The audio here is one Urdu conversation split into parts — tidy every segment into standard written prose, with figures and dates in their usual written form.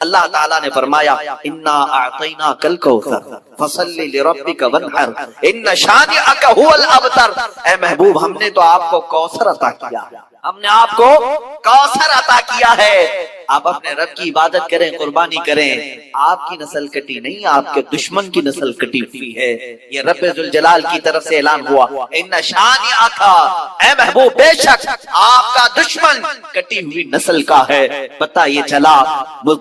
اللہ تعالیٰ نے فرمایا انا اعطیناک الکوثر فصلی لربک وانحر ان شانئک ھو الابتر، اے محبوب ہم نے تو آپ کو کوثر عطا کیا، ہم نے آپ کو کوثر عطا کیا ہے، آپ اپنے رب کی عبادت کریں، قربانی کریں، آپ کی نسل کٹی نہیں، آپ کے دشمن کی نسل کٹی ہوئی ہے، یہ رب ذوالجلال کی طرف سے اعلان ہوا ان شانئک، اے محبوب بے شک آپ کا دشمن کٹی ہوئی نسل کا ہے۔ پتہ یہ چلا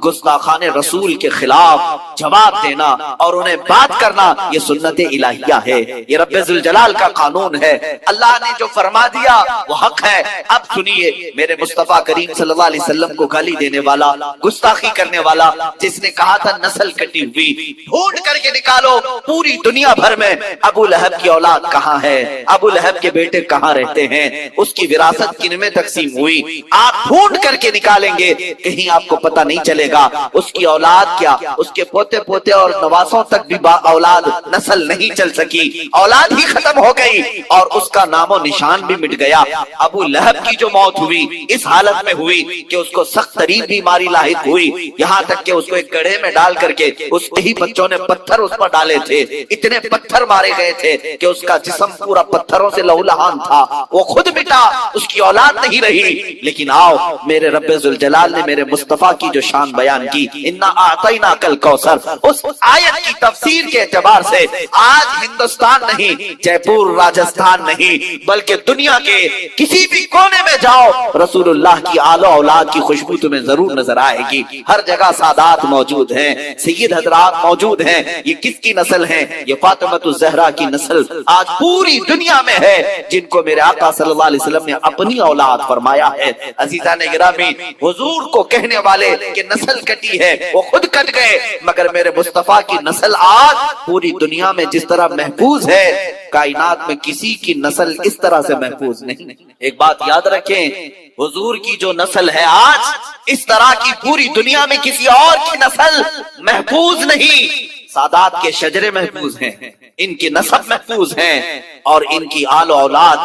گستاخان رسول کے خلاف جواب دینا اور انہیں بات کرنا یہ سنت الہیہ ہے، یہ رب ذوالجلال کا قانون ہے، اللہ نے جو فرما دیا وہ حق ہے۔ اب سنیے میرے مصطفیٰ کریم صلی اللہ علیہ وسلم کو گالی دینے والا، گستاخی کرنے والا، جس نے کہا تھا نسل کٹی ہوئی، ڈھونڈ کر کے نکالو پوری دنیا بھر میں ابو لہب کی اولاد کہاں ہے، ابو لہب کے بیٹے کہاں رہتے ہیں، اس کی وراثت کن میں تقسیم ہوئی، آپ ڈھونڈ کر کے نکالیں گے، کہیں آپ کو پتہ نہیں چلے گا اس کی اولاد کیا، اس کے پوتے پوتے اور نواسوں تک بھی اولاد نسل نہیں چل سکی، اولاد ہی ختم ہو گئی اور اس کا نام و نشان بھی مٹ گیا۔ ابو لہب کی جو موت ہوئی اس حالت میں ہوئی کہ اس کو سخت ترین بیماری لاحق ہوئی، یہاں تک کہ اس کو ایک گڑھے میں ڈال کر کے اس ہی بچوں نے پتھر اس پر ڈالے تھے، اتنے پتھر مارے گئے تھے کہ اس کا جسم پورا پتھروں سے لہولہان تھا، وہ خود مٹا، اس کی اولاد نہیں رہی۔ لیکن آؤ میرے رب ذوالجلال نے میرے مصطفیٰ کی جو شان بیان کی انا اعطیناک الکوثر، اس آیت کی تفسیر کے اعتبار سے آج ہندوستان نہیں، جے پور راجستھان نہیں، بلکہ دنیا کے کسی بھی کونے میں جاؤ رسول اللہ کی آل و اولاد کی خوشبو تمہیں ضرور نظر آئے گی، ہر جگہ سادات موجود ہیں، سید حضرات موجود ہیں، یہ کس کی نسل ہیں؟ یہ فاطمۃ الزہرا کی نسل آج پوری دنیا میں ہے، جن کو میرے آقا صلی اللہ علیہ وسلم نے اپنی اولاد فرمایا ہے۔ عزیزان گرامی، حضور کو کہنے والے کہ نسل کٹی ہے وہ خود کٹ گئے، مگر میرے مصطفیٰ کی نسل آج پوری دنیا میں جس طرح محفوظ ہے، کائنات میں کسی کی نسل اس طرح سے محفوظ نہیں۔ ایک بات یاد رکھیں، حضور کی جو نسل ہے آج اس طرح کی پوری دنیا میں کسی اور کی نسل محفوظ نہیں۔ سادات کے شجرے محفوظ ہیں، ان کی نسب محفوظ ہیں، اور ان کی آل و اولاد،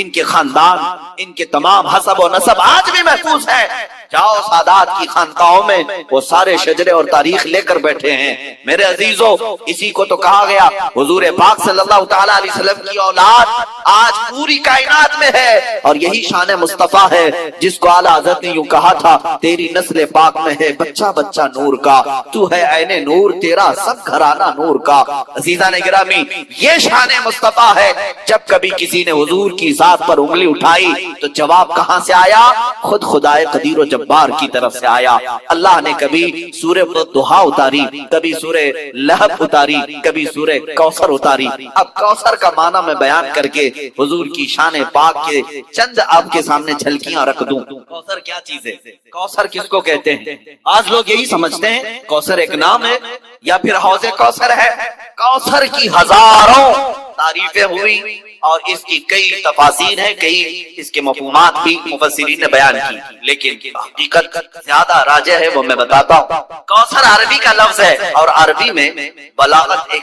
ان کے خاندان، ان کے تمام حسب و نسب آج بھی محفوظ ہے۔ جاؤ سادات کی خانقاہوں میں، وہ سارے شجرے اور تاریخ لے کر بیٹھے ہیں۔ میرے عزیزو، اسی کو تو کہا گیا حضور پاک صلی اللہ تعالی علیہ وسلم کی اولاد آج پوری کائنات میں ہے، اور یہی شان مصطفیٰ ہے جس کو اعلیٰ حضرت نے یوں کہا تھا تیری نسل پاک میں ہے بچہ بچہ نور کا، تو ہے عین نور، تیرا سب گھرانہ نور کا۔ عزیزان گرامی، یہ شان مصطفیٰ ہے۔ جب کبھی کسی نے حضور کی ذات پر انگلی اٹھائی تو جواب کہاں سے آیا؟ خود خدائے قدیر و جبار کی طرف سے آیا۔ اللہ نے کبھی سورہ الضحیٰ اتاری، کبھی سورہ لہب اتاری، کبھی سورہ کوثر اتاری۔ اب کوثر کا معنی میں بیان کر کے حضور کی شان پاک کے چند آپ کے سامنے جھلکیاں رکھ دوں۔ کوثر کیا چیز ہے؟ کوثر کس کو کہتے ہیں؟ آج لوگ یہی سمجھتے ہیں کوثر ایک نام ہے یا پھر حوض کوثر ہے۔ کوثر کی ہزاروں تعریفیں ہوئی اور اس کی کئی تفاسیر ہیں، کئی اس کے مفہومات بھی مفسرین نے بیان کی، لیکن حقیقت زیادہ راجح ہے وہ میں بتاتا ہوں۔ کوثر عربی کا لفظ ہے، اور عربی میں بلاغت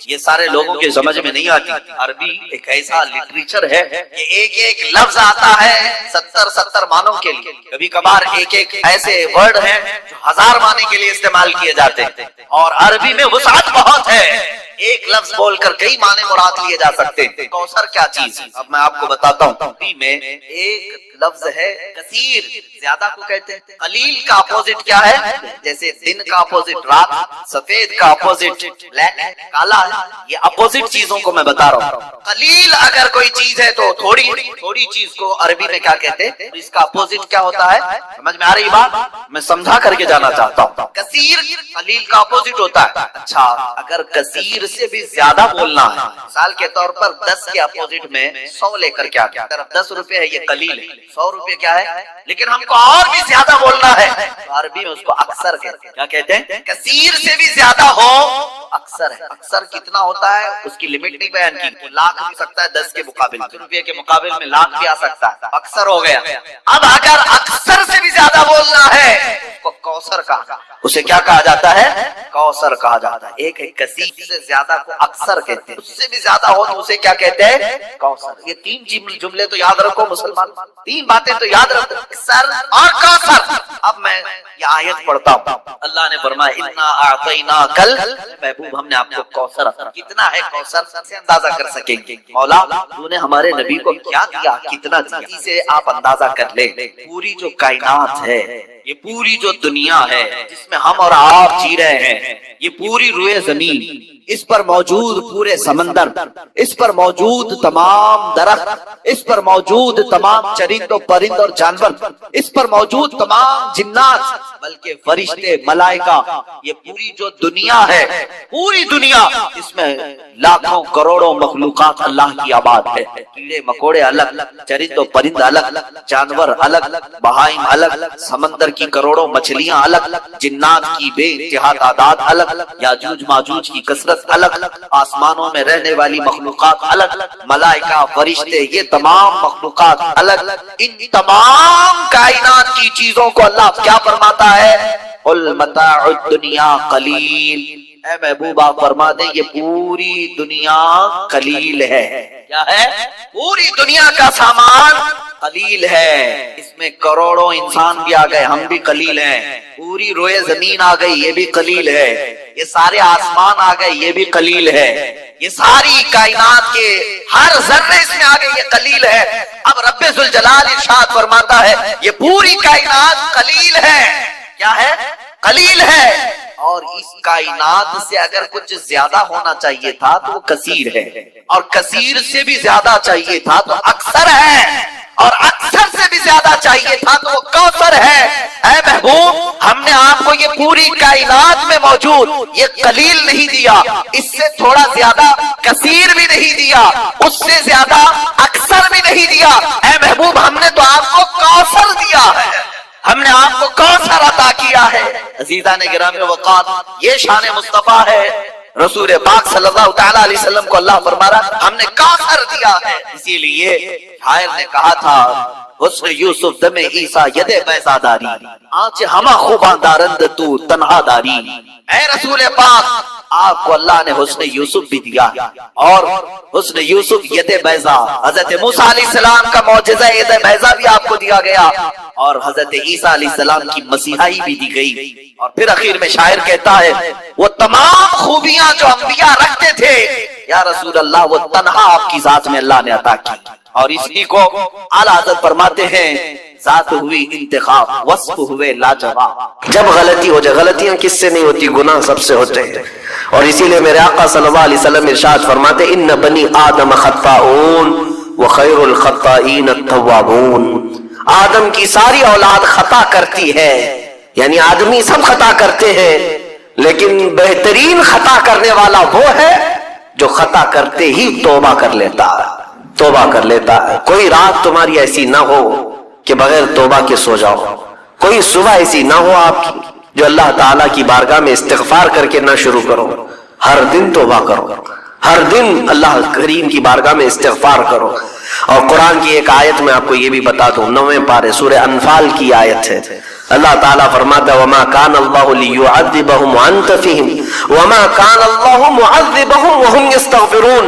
یہ سارے لوگوں کے سمجھ میں نہیں آتی۔ عربی ایک ایسا لٹریچر ہے کہ ایک ایک لفظ آتا ہے 70 معنوں کے لیے، کبھی کبھار ایک ایک ایسے ورڈ ہیں جو 1000 معنی کے لیے استعمال کیے جاتے ہیں، اور عربی میں وسعت بہت ہے، ایک لفظ بول کر کئی معنی مراد لیے جا سکتے ہیں۔ کوثر کیا چیز ہے اب میں آپ کو بتاتا ہوں۔ عربی میں ایک لفظ ہے کثیر، زیادہ کو کہتے ہیں۔ قلیل کا اپوزٹ کیا ہے؟ جیسے دن کا اپوزٹ رات، سفید کا اپوزٹ بلیک کالا ہے، یہ اپوزٹ چیزوں کو میں بتا رہا ہوں۔ قلیل اگر کوئی چیز ہے تو تھوڑی چیز کو عربی میں کیا کہتے ہیں؟ اس کا اپوزٹ کیا ہوتا ہے؟ سمجھ میں آ رہی بات؟ میں سمجھا کر کے جانا چاہتا ہوں۔ کثیر قلیل کا اپوزٹ ہوتا ہے۔ اچھا، اگر کثیر سے بھی زیادہ بولنا ہے، مثال کے طور پر 10 کے اپوزٹ میں 100 لے کر کیا طرف 10 روپے ہے، یہ قلیل ہے، 100 روپے کیا ہے؟ لیکن ہم کو اور بھی زیادہ بولنا ہے تو عربی میں اس کو اکثر کہتے ہیں۔ کیا کہتے ہیں؟ کثیر سے بھی زیادہ ہو اکثر ہے. اکثر کتنا ہوتا ہے اس کی لمٹ نہیں بیان کی. لاکھ بھی سکتا ہے 10 کے مقابل، روپے کے مقابل میں لاکھ بھی آ سکتا ہے. اکثر ہو گیا. اب اگر اکثر سے بھی زیادہ بولنا ہے اس کو کوثر کہا. اسے کیا کہا جاتا ہے؟ کوثر کہا جاتا ہے. ایک ہے کثیر سے زیادہ کو اکثر کہتے ہیں، اس سے بھی زیادہ ہو تو اسے کیا کہتے ہیں؟ کوثر. یہ 3 جملے تو یاد رکھو مسلمان، 3 باتیں تو یاد رکھو، اکثر اور کوثر. اب میں یہ آیت پڑھتا ہوں. اللہ نے فرمایا انا اعطیناکل، محبوب ہم نے آپ کو کوثر. کتنا ہے کوثر سے اندازہ کر سکیں گے. مولا تو نے ہمارے نبی کو کیا دیا، کتنا دیا، اسے آپ اندازہ کر لیں. پوری جو کائنات ہے، یہ پوری جو دنیا ہے جس میں ہم اور آپ جی رہے ہیں، یہ پوری روئے زمین، اس پر موجود پورے سمندر، اس پر موجود تمام درخت، اس پر موجود تمام چرند و پرند اور جانور، اس پر موجود تمام جنات، بلکہ فرشتے، ملائکہ، یہ پوری جو دنیا ہے، پوری دنیا، اس میں لاکھوں کروڑوں مخلوقات اللہ کی آباد ہے. کیڑے مکوڑے الگ، چرند و پرند الگ، جانور الگ، بہائم الگ، سمندر کی کروڑوں مچھلیاں الگ، جنات کی بے انتہا تعداد الگ، یاجوج ماجوج کی کثرت الگ، آسمانوں میں رہنے والی مخلوقات الگ، ملائکہ، فرشتے، یہ تمام مخلوقات الگ. ان تمام کائنات کی چیزوں کو اللہ کیا فرماتا ہے؟ قل متاع الدنیا قلیل. اے محبوب آپ فرما دیں یہ پوری دنیا قلیل ہے. کیا ہے؟ پوری دنیا کا سامان قلیل ہے. اس میں کروڑوں انسان بھی آ گئے، ہم بھی قلیل ہیں. پوری روئے زمین آ گئی، یہ بھی قلیل ہے. یہ سارے آسمان آ گئے، یہ بھی قلیل ہے. یہ ساری کائنات کے ہر ذرے اس میں آ گئے، یہ قلیل ہے. اب رب ذوالجلال ارشاد فرماتا ہے یہ پوری کائنات قلیل ہے. کیا ہے؟ قلیل ہے. اور اس کائنات سے اگر کچھ زیادہ ہونا چاہیے تھا تو وہ کثیر ہے، اور کثیر سے بھی زیادہ چاہیے تھا تو اکثر ہے، اور اکثر سے بھی زیادہ چاہیے تھا تو وہ کوثر ہے. اے محبوب ہم نے آپ کو یہ پوری کائنات میں موجود یہ قلیل نہیں دیا، اس سے تھوڑا زیادہ کثیر بھی نہیں دیا، اس سے زیادہ اکثر بھی نہیں دیا. اے محبوب ہم نے تو آپ کو کوثر دیا ہے، ہم نے آپ کو کوثر عطا کیا ہے. عزیزان گرامی وقات، یہ شان مصطفیٰ ہے. رسول پاک صلی اللہ تعالی علیہ وسلم کو اللہ فرما رہا ہم نے کوثر دیا ہے. اسی لیے شاعر نے کہا تھا حسن یوسف دم عیسیٰ ید بیضا داری، آنچ ہما خوباں دارند تو تنہا داری. اے رسول پاک آپ کو اللہ نے حسن یوسف بھی دیا، اور حسن یوسف ید بیضا، حضرت موسیٰ علیہ السلام کا معجزہ ید بیضا بھی آپ کو دیا گیا، اور حضرت عیسیٰ علیہ السلام کی مسیحائی بھی دی گئی. اور پھر اخیر میں شاعر کہتا ہے وہ تمام خوبیاں جو انبیاء رکھتے تھے یا رسول اللہ وہ تنہا آپ کی ذات میں اللہ نے عطا کی. اور اسی کو اعلیٰ حضرت فرماتے ہیں ذات ہوئی انتخاب، وصف ہوئے لاجواب. جب غلطی ہو جائے، غلطیاں کس سے نہیں ہوتی؟ گناہ سب سے ہوتے ہیں. اور اسی لیے میرے آقا صلی اللہ علیہ وسلم ارشاد فرماتے ان بنی آدم خطاؤون وخیر الخطائین التوابون. آدم کی ساری اولاد خطا کرتی ہے، یعنی آدمی سب خطا کرتے ہیں، لیکن بہترین خطا کرنے والا وہ ہے جو خطا کرتے ہی توبہ کر لیتا ہے. توبہ کر لیتا ہے. کوئی رات تمہاری ایسی نہ ہو کہ بغیر توبہ کے سو جاؤ، کوئی صبح ایسی نہ ہو آپ کی جو اللہ تعالیٰ کی بارگاہ میں استغفار کر کے نہ شروع کرو. ہر دن توبہ کرو، ہر دن اللہ کریم کی بارگاہ میں استغفار کرو. اور قرآن کی ایک آیت میں آپ کو یہ بھی بتا دوں، 9ویں پارے سورہ انفال کی آیت ہے. اللہ تعالیٰ فرماتا ہے وَمَا كَانَ اللَّهُ لِيُعَذِّبَهُمْ وَأَنْتَ فِيهِمْ وَمَا كَانَ اللَّهُ مُعَذِّبَهُمْ وَهُمْ يَسْتَغْفِرُونَ.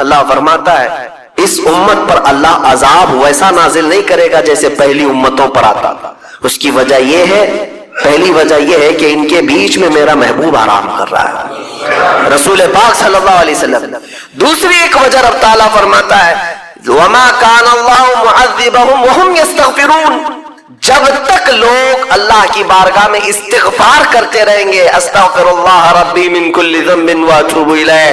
اللہ فرماتا ہے اس امت پر اللہ عذاب ویسا نازل نہیں کرے گا جیسے پہلی امتوں پر آتا تھا. اس کی وجہ یہ ہے، پہلی وجہ یہ ہے کہ ان کے بیچ میں میرا محبوب آرام کر رہا ہے، رسول پاک صلی اللہ علیہ وسلم. دوسری ایک وجہ رب تعالیٰ فرماتا ہے وَمَا كَانَ اللَّهُ مُعَذِّبَهُمْ وَهُمْ يَسْتَغْفِرُونَ. جب تک لوگ اللہ کی بارگاہ میں استغفار کرتے رہیں گے، استغفر اللہ ربی من کل ذنب واتوب الیہ.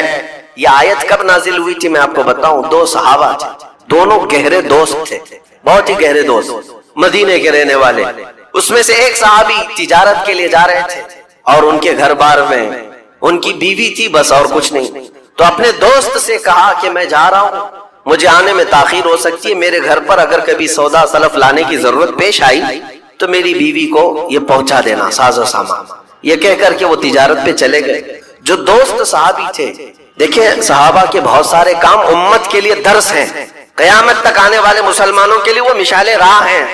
یہ آیت کب نازل ہوئی تھی میں آپ کو بتاؤں. 2 صحابہ تھے، دونوں گہرے دوست تھے، بہت ہی گہرے دوست، مدینے کے رہنے والے. اس میں سے ایک صحابی تجارت کے لیے جا رہے تھے اور ان کے گھر بار میں ان کی بیوی تھی بس اور کچھ نہیں. تو اپنے دوست سے کہا کہ میں جا رہا ہوں، مجھے آنے میں تاخیر ہو سکتی ہے، میرے گھر پر اگر کبھی سودا سلف لانے کی ضرورت پیش آئی تو میری بیوی کو یہ پہنچا دینا ساز و سامان. یہ کہہ کر کے وہ تجارت پہ چلے گئے. جو دوست صحابی تھے، دیکھیں صحابہ کے بہت سارے کام امت کے لیے درس ہیں، قیامت تک آنے والے مسلمانوں کے لیے وہ مشعل راہ ہیں.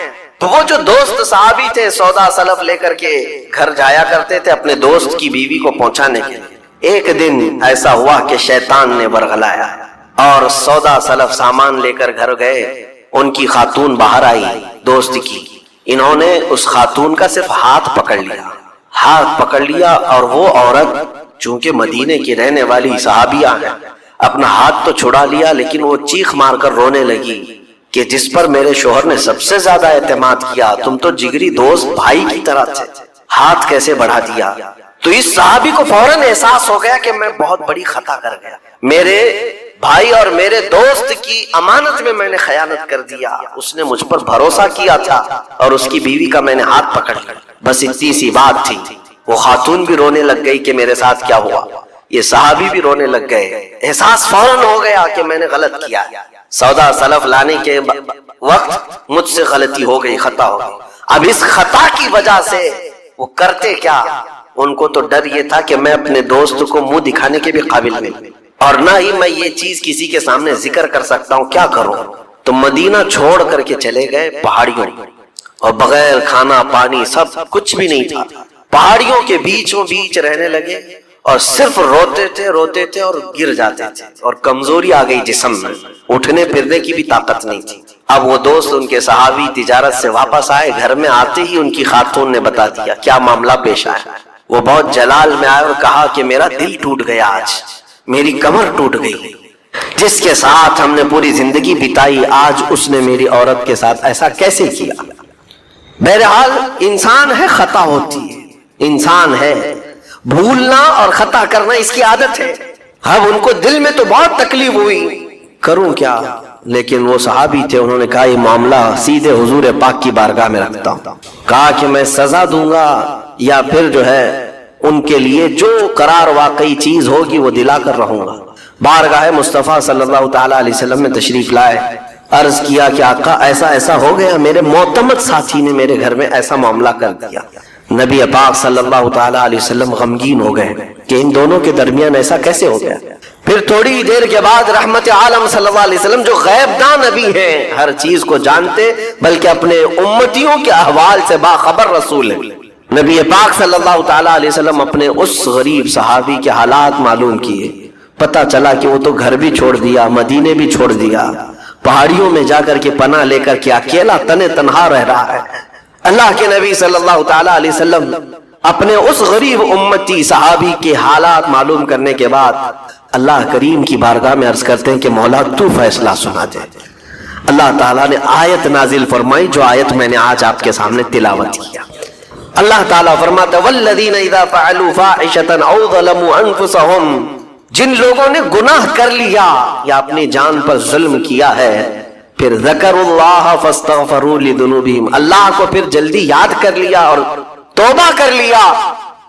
تو وہ جو دوست صحابی تھے سودا سلف لے کر کے گھر جایا کرتے تھے اپنے دوست کی بیوی کو پہنچانے کے لیے. ایک دن ایسا ہوا کہ شیطان نے ورغلایا اور سودا سلف سامان لے کر گھر گئے. ان کی خاتون باہر آئی دوست کی، انہوں نے اس خاتون کا صرف ہاتھ پکڑ لیا اور وہ عورت چونکہ مدینے کی رہنے والی صحابیہ ہے، اپنا ہاتھ تو چھڑا لیا لیکن وہ چیخ مار کر رونے لگی کہ جس پر میرے شوہر نے سب سے زیادہ اعتماد کیا، تم تو جگری دوست بھائی کی طرح تھے، ہاتھ کیسے بڑھا دیا. تو اس صحابی کو فوراً احساس ہو گیا کہ میں بہت بڑی خطا کر گیا، میرے بھائی اور میرے دوست کی امانت میں نے خیانت کر دیا. اس نے مجھ پر بھروسہ کیا تھا اور اس کی بیوی کا میں نے ہاتھ پکڑ لیا. بس اتنی سی بات تھی. وہ خاتون بھی رونے لگ گئی کہ میرے ساتھ کیا ہوا، یہ صحابی بھی رونے لگ گئے. احساس فوراً ہو گیا کہ میں نے غلط کیا. سودا سلف لانے کے وقت مجھ سے غلطی ہو گئی، خطا ہو گئی. اب اس خطا کی وجہ سے وہ کرتے کیا، ان کو تو ڈر یہ تھا کہ میں اپنے دوست کو منہ دکھانے کے بھی قابل نہیں اور نہ ہی میں یہ چیز کسی کے سامنے ذکر کر سکتا ہوں، کیا کروں. تو مدینہ چھوڑ کر کے چلے گئے پہاڑیوں، اور بغیر کھانا پانی سب کچھ بھی نہیں تھا، پہاڑیوں کے بیچوں بیچ رہنے لگے اور صرف روتے تھے اور گر جاتے تھے اور کمزوری آ گئی جسم میں، اٹھنے پھرنے کی بھی طاقت نہیں تھی. اب وہ دوست ان کے صحابی تجارت سے واپس آئے، گھر میں آتے ہی ان کی خاتون نے بتا دیا کیا معاملہ پیش آیا. وہ بہت جلال میں آئے اور کہا کہ میرا دل ٹوٹ گیا، آج میری کمر ٹوٹ گئی، جس کے ساتھ ہم نے پوری زندگی بتائی آج اس نے میری عورت کے ساتھ ایسا کیسے کیا. بہرحال انسان ہے، خطا ہوتی ہے، انسان ہے، بھولنا اور خطا کرنا اس کی عادت ہے. اب ان کو دل میں تو بہت تکلیف ہوئی، کروں کیا. لیکن وہ صحابی تھے، انہوں نے کہا یہ معاملہ سیدھے حضور پاک کی بارگاہ میں رکھتا ہوں. کہا کہ میں سزا دوں گا یا پھر جو ہے ان کے لیے جو قرار واقعی چیز ہوگی وہ دلا کر رہوں گا. بارگاہ مصطفیٰ صلی اللہ تعالی علیہ وسلم میں تشریف لائے، عرض کیا کہ آقا ایسا ایسا ہو گیا، میرے معتمد ساتھی نے میرے گھر میں ایسا معاملہ کر دیا. نبی پاک صلی اللہ تعالی علیہ وسلم غمگین ہو گئے کہ ان دونوں کے درمیان ایسا کیسے ہو گیا. پھر تھوڑی دیر کے بعد رحمت عالم صلی اللہ علیہ وسلم جو غیب داں نبی ہیں، ہر چیز کو جانتے بلکہ اپنے امتیوں کے احوال سے باخبر رسول ہیں، نبی پاک صلی اللہ تعالی علیہ وسلم اپنے اس غریب صحابی کے حالات معلوم کیے. پتہ چلا کہ وہ تو گھر بھی چھوڑ دیا، مدینے بھی چھوڑ دیا، پہاڑیوں میں جا کر کے پناہ لے کر کے اکیلا تنہا رہ رہا ہے. اللہ کے نبی صلی اللہ تعالی علیہ وسلم اپنے اس غریب امتی صحابی کے حالات معلوم کرنے کے بعد اللہ کریم کی بارگاہ میں عرض کرتے ہیں کہ مولا تو فیصلہ سنا دے. اللہ تعالیٰ نے آیت نازل فرمائی، جو آیت میں نے آج آپ کے سامنے تلاوت کیا. اللہ تعالیٰ فرماتا والذین اذا فعلوا فاحشة او ظلموا انفسهم، جن لوگوں نے گناہ کر لیا یا اپنی جان پر ظلم کیا ہے، پھر ذکروا اللہ فاستغفروا لذنوبہم، اللہ کو پھر جلدی یاد کر لیا اور توبہ کر لیا.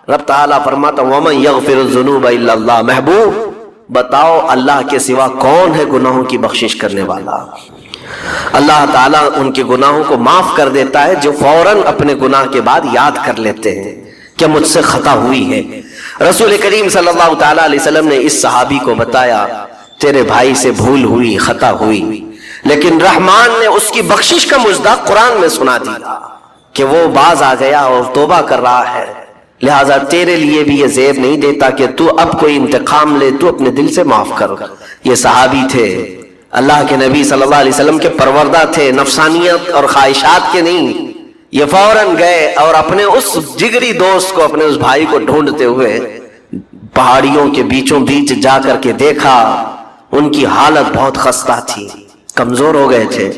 رب تعالیٰ فرماتا ومن یغفر الذنوب الا اللہ، محبوب بتاؤ اللہ کے سوا کون ہے گناہوں کی بخشش کرنے والا. اللہ تعالیٰ ان کے گناہوں کو معاف کر دیتا ہے جو فوراً اپنے گناہ کے بعد یاد کر لیتے ہیں کہ مجھ سے خطا ہوئی ہے. رسول کریم صلی اللہ تعالیٰ علیہ وسلم نے اس صحابی کو بتایا تیرے بھائی سے بھول ہوئی، خطا ہوئی، لیکن رحمان نے اس کی بخشش کا مصداق قرآن میں سنا دیا کہ وہ باز آ گیا اور توبہ کر رہا ہے، لہٰذا تیرے لیے بھی یہ زیب نہیں دیتا کہ تو اب کوئی انتقام لے، تو اپنے دل سے معاف کر. یہ صحابی تھے، اللہ کے نبی صلی اللہ علیہ وسلم کے پروردہ تھے، نفسانیت اور خواہشات کے نہیں. یہ فوراً گئے اور اپنے اس جگری دوست کو، اپنے اس بھائی کو ڈھونڈتے ہوئے پہاڑیوں کے بیچوں بیچ جا کر کے دیکھا. ان کی حالت بہت خستہ تھی، کمزور ہو گئے تھے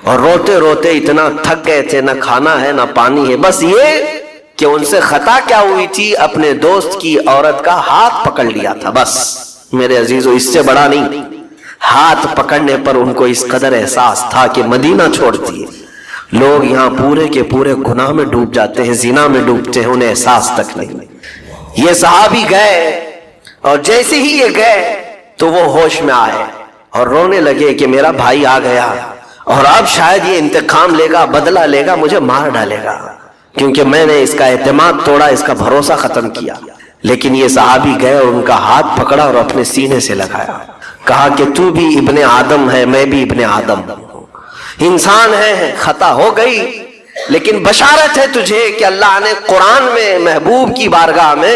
اور روتے روتے اتنا تھک گئے تھے، نہ کھانا ہے نہ پانی ہے. بس یہ کہ ان سے خطا کیا ہوئی تھی، اپنے دوست کی عورت کا ہاتھ پکڑ لیا تھا. بس میرے عزیزو، اس سے بڑا نہیں. ہاتھ پکڑنے پر ان کو اس قدر احساس تھا کہ مدینہ چھوڑتی ہے، لوگ یہاں پورے کے پورے گناہ میں ڈوب جاتے ہیں، زنا میں ڈوبتے ہیں، انہیں احساس تک نہیں. یہ صحابی گئے اور جیسے ہی یہ گئے تو وہ ہوش میں آئے اور رونے لگے کہ میرا بھائی آ گیا اور اب شاید یہ انتقام لے گا، بدلہ لے گا، مجھے مار ڈالے گا، کیونکہ میں نے اس کا اعتماد توڑا، اس کا بھروسہ ختم کیا. لیکن یہ صحابی گئے اور ان کا ہاتھ پکڑا اور اپنے سینے سے لگایا، کہا کہ تو بھی ابن آدم ہے، میں بھی ابن آدم ہوں، انسان ہے، خطا ہو گئی، لیکن بشارت ہے تجھے کہ اللہ نے قرآن میں محبوب کی بارگاہ میں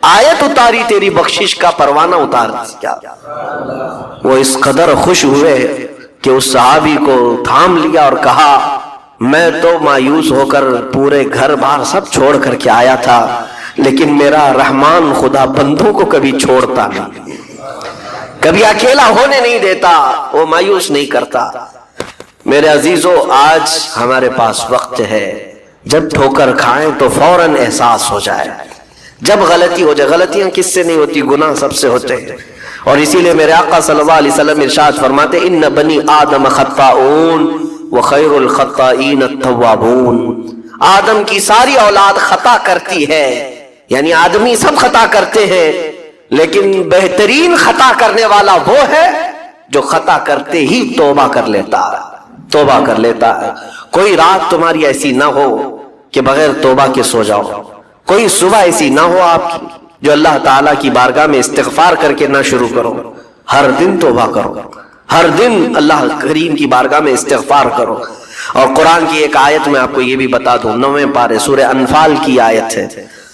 آیت اتاری، تیری بخشش کا پروانہ اتار دیا۔ وہ اس قدر خوش ہوئے کہ اس صحابی کو تھام لیا اور کہا میں تو مایوس ہو کر پورے گھر بار سب چھوڑ کر کے آیا تھا، لیکن میرا رحمان خدا بندوں کو کبھی چھوڑتا نہیں، کبھی اکیلا ہونے نہیں دیتا، وہ مایوس نہیں کرتا۔ میرے عزیزو، آج ہمارے پاس وقت ہے، جب ٹھوکر کھائیں تو فوراً احساس ہو جائے، جب غلطی ہو جائے۔ غلطیاں کس سے نہیں ہوتی؟ گناہ سب سے ہوتے ہیں، اور اسی لیے میرے آقا صلی اللہ علیہ وسلم ارشاد فرماتے ان بنی آدم خطاؤن وخیر الخطائین التوابون، آدم کی ساری اولاد خطا کرتی ہے، یعنی آدمی سب خطا کرتے ہیں، لیکن بہترین خطا کرنے والا وہ ہے جو خطا کرتے ہی توبہ کر لیتا ہے، توبہ کر لیتا ہے۔ کوئی رات تمہاری ایسی نہ ہو کہ بغیر توبہ کے سو جاؤ، کوئی صبح ایسی نہ ہو آپ کی جو اللہ تعالیٰ کی بارگاہ میں استغفار کر کے نہ شروع کرو۔ ہر دن توبہ کرو، ہر دن اللہ کریم کی بارگاہ میں استغفار کرو۔ اور قرآن کی ایک آیت میں آپ کو یہ بھی بتا دوں، 9ویں پارے سورہ انفال کی آیت ہے،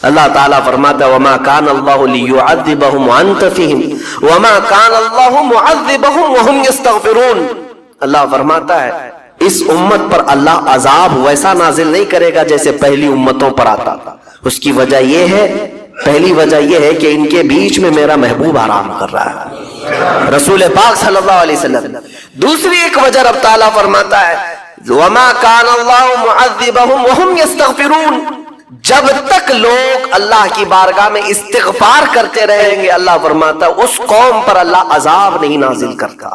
اللہ تعالیٰ فرماتا ہے وَمَا كَانَ اللَّهُ لِيُعَذِّبَهُمْ وَأَنْتَ فِيهِمْ وَمَا كَانَ اللَّهُ مُعَذِّبَهُمْ وَهُمْ يَسْتَغْفِرُونَ۔ اللہ فرماتا ہے اس امت پر اللہ عذاب ویسا نازل نہیں کرے گا جیسے پہلی امتوں پر آتا تھا۔ اس کی وجہ یہ ہے، پہلی وجہ یہ ہے کہ ان کے بیچ میں میرا محبوب آرام کر رہا ہے، رسول پاک صلی اللہ علیہ وسلم۔ دوسری ایک وجہ رب تعالیٰ فرماتا ہے وَمَا كَانَ اللَّهُ مُعَذِّبَهُمْ وَهُمْ يَسْتَغْفِرُونَ، جب تک لوگ اللہ کی بارگاہ میں استغفار کرتے رہیں گے، اللہ فرماتا ہے اس قوم پر اللہ عذاب نہیں نازل کرتا۔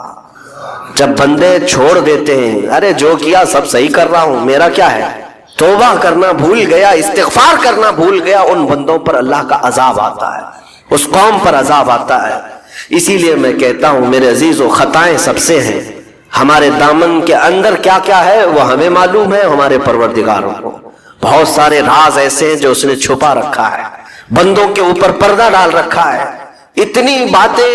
جب بندے چھوڑ دیتے ہیں، ارے جو کیا سب صحیح کر رہا ہوں، میرا کیا ہے، توبہ کرنا بھول گیا، استغفار کرنا بھول گیا، ان بندوں پر اللہ کا عذاب آتا ہے، اس قوم پر عذاب آتا ہے۔ اسی لیے میں کہتا ہوں میرے عزیزو، خطائیں سب سے ہیں، ہمارے دامن کے اندر کیا کیا ہے وہ ہمیں معلوم ہے، ہمارے پروردگار کو بہت سارے راز ایسے ہیں جو اس نے چھپا رکھا ہے، بندوں کے اوپر پردہ ڈال رکھا ہے، اتنی باتیں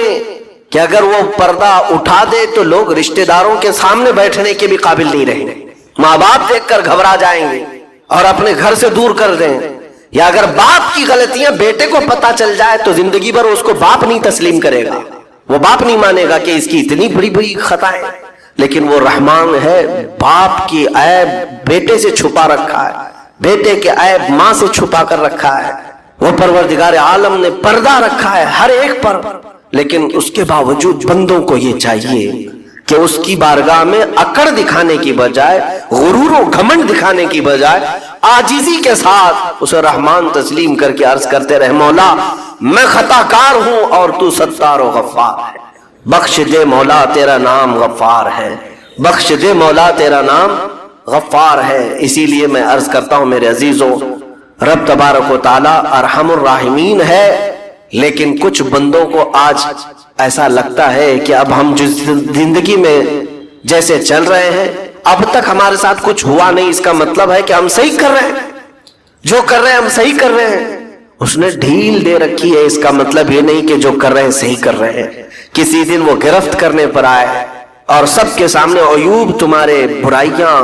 کہ اگر وہ پردہ اٹھا دے تو لوگ رشتہ داروں کے سامنے بیٹھنے کے بھی قابل نہیں رہیں گے، ماں باپ دیکھ کر گھبرا جائیں گے اور اپنے گھر سے دور کر دیں، یا اگر باپ کی غلطیاں بیٹے کو پتا چل جائے تو زندگی بھر اس کو باپ نہیں تسلیم کرے گا، وہ باپ نہیں مانے گا کہ اس کی اتنی بڑی بڑی خطائیں، لیکن وہ رحمان ہے، باپ کی عیب بیٹے سے چھپا رکھا ہے، بیٹے کے عیب ماں سے چھپا کر رکھا ہے، وہ پروردگار عالم نے پردہ رکھا ہے ہر ایک پر، لیکن اس کے باوجود بندوں کو یہ چاہیے کہ اس کی بارگاہ میں اکڑ دکھانے کی بجائے، غرور و گھمنڈ دکھانے کی بجائے عاجزی کے ساتھ اسے رحمان تسلیم کر کے عرض کرتے رہے مولا میں خطا کار ہوں اور تو ستار و غفار ہے، بخش دے مولا تیرا نام غفار ہے، بخش دے مولا تیرا نام غفار ہے۔ اسی لیے میں عرض کرتا ہوں میرے عزیزو، رب تبارک و تعالی ارحم الراحمین ہے، لیکن کچھ بندوں کو آج ایسا لگتا ہے کہ اب ہم جس زندگی میں جیسے چل رہے ہیں اب تک ہمارے ساتھ کچھ ہوا نہیں، اس کا مطلب ہے کہ ہم صحیح کر رہے ہیں، جو کر رہے ہیں ہم صحیح کر رہے ہیں۔ اس نے ڈھیل دے رکھی ہے، اس کا مطلب یہ نہیں کہ جو کر رہے ہیں صحیح کر رہے ہیں۔ کسی دن وہ گرفت کرنے پر آئے اور سب کے سامنے عیوب تمہارے، برائیاں